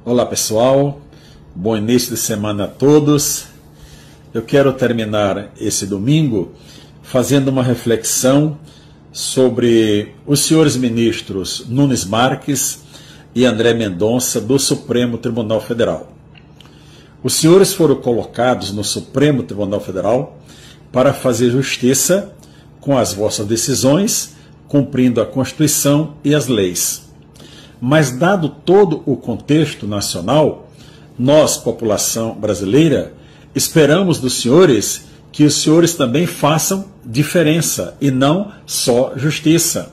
Olá pessoal, bom início de semana a todos. Eu quero terminar esse domingo fazendo uma reflexão sobre os senhores ministros Nunes Marques e André Mendonça do Supremo Tribunal Federal. Os senhores foram colocados no Supremo Tribunal Federal para fazer justiça com as vossas decisões, cumprindo a Constituição e as leis. Mas, dado todo o contexto nacional, nós, população brasileira, esperamos dos senhores que os senhores também façam diferença e não só justiça.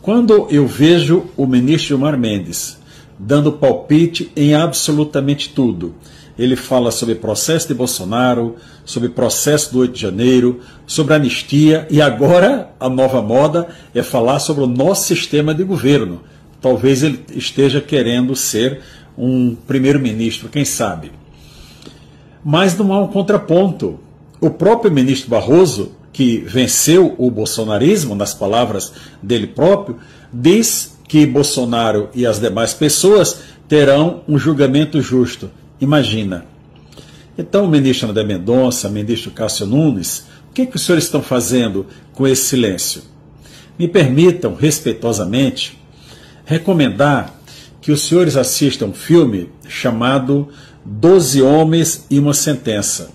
Quando eu vejo o ministro Gilmar Mendes dando palpite em absolutamente tudo, ele fala sobre processo de Bolsonaro, sobre processo do 8 de janeiro, sobre anistia, e agora a nova moda é falar sobre o nosso sistema de governo. Talvez ele esteja querendo ser um primeiro-ministro, quem sabe. Mas não há um contraponto. O próprio ministro Barroso, que venceu o bolsonarismo, nas palavras dele próprio, diz que Bolsonaro e as demais pessoas terão um julgamento justo. Imagina. Então, o ministro André Mendonça, o ministro Cássio Nunes, o que os senhores estão fazendo com esse silêncio? Me permitam, respeitosamente, recomendar que os senhores assistam um filme chamado 12 Homens e uma Sentença.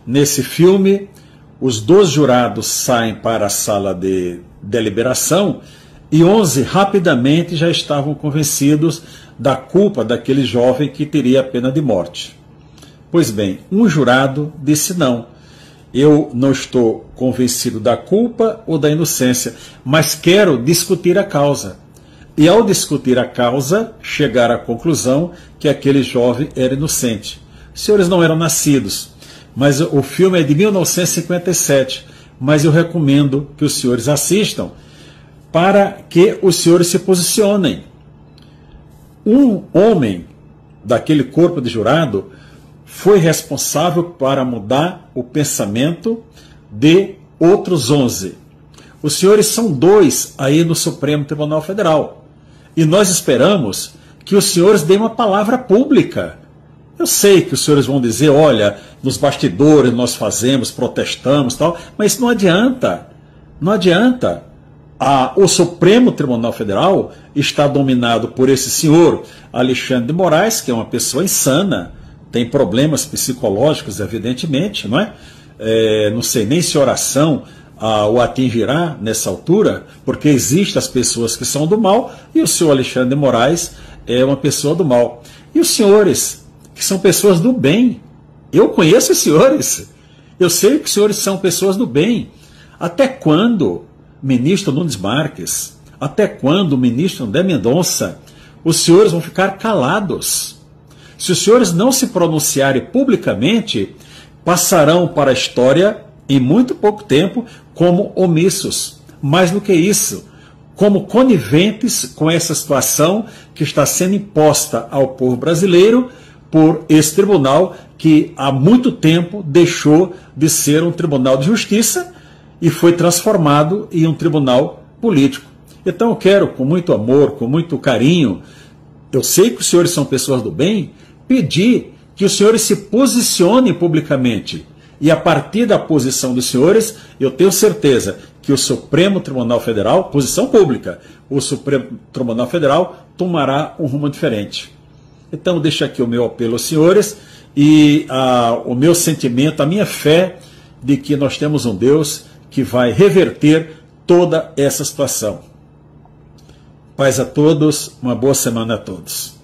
Nesse filme, os 12 jurados saem para a sala de deliberação e 11 rapidamente já estavam convencidos da culpa daquele jovem que teria a pena de morte. Pois bem, um jurado disse não. Eu não estou convencido da culpa ou da inocência, mas quero discutir a causa. E ao discutir a causa, chegar à conclusão que aquele jovem era inocente. Os senhores não eram nascidos, mas o filme é de 1957, mas eu recomendo que os senhores assistam para que os senhores se posicionem. Um homem daquele corpo de jurado foi responsável para mudar o pensamento de outros 11. Os senhores são 2 aí no Supremo Tribunal Federal. E nós esperamos que os senhores deem uma palavra pública. Eu sei que os senhores vão dizer, olha, nos bastidores nós fazemos, protestamos, tal, mas isso não adianta. Não adianta. O Supremo Tribunal Federal está dominado por esse senhor Alexandre de Moraes, que é uma pessoa insana, tem problemas psicológicos, evidentemente, não é? Não sei nem se oração o atingirá nessa altura, porque existem as pessoas que são do mal, e o senhor Alexandre de Moraes é uma pessoa do mal. E os senhores, que são pessoas do bem, eu conheço os senhores, eu sei que os senhores são pessoas do bem. Até quando, ministro Nunes Marques, até quando, ministro André Mendonça, os senhores vão ficar calados? Se os senhores não se pronunciarem publicamente, passarão para a história em muito pouco tempo como omissos. Mais do que isso, como coniventes com essa situação que está sendo imposta ao povo brasileiro por esse tribunal que há muito tempo deixou de ser um tribunal de justiça e foi transformado em um tribunal político. Então eu quero, com muito amor, com muito carinho, eu sei que os senhores são pessoas do bem, pedir que os senhores se posicionem publicamente. E a partir da posição dos senhores, eu tenho certeza que o Supremo Tribunal Federal, posição pública, o Supremo Tribunal Federal tomará um rumo diferente. Então, deixo aqui o meu apelo aos senhores e o meu sentimento, a minha fé de que nós temos um Deus que vai reverter toda essa situação. Paz a todos, uma boa semana a todos.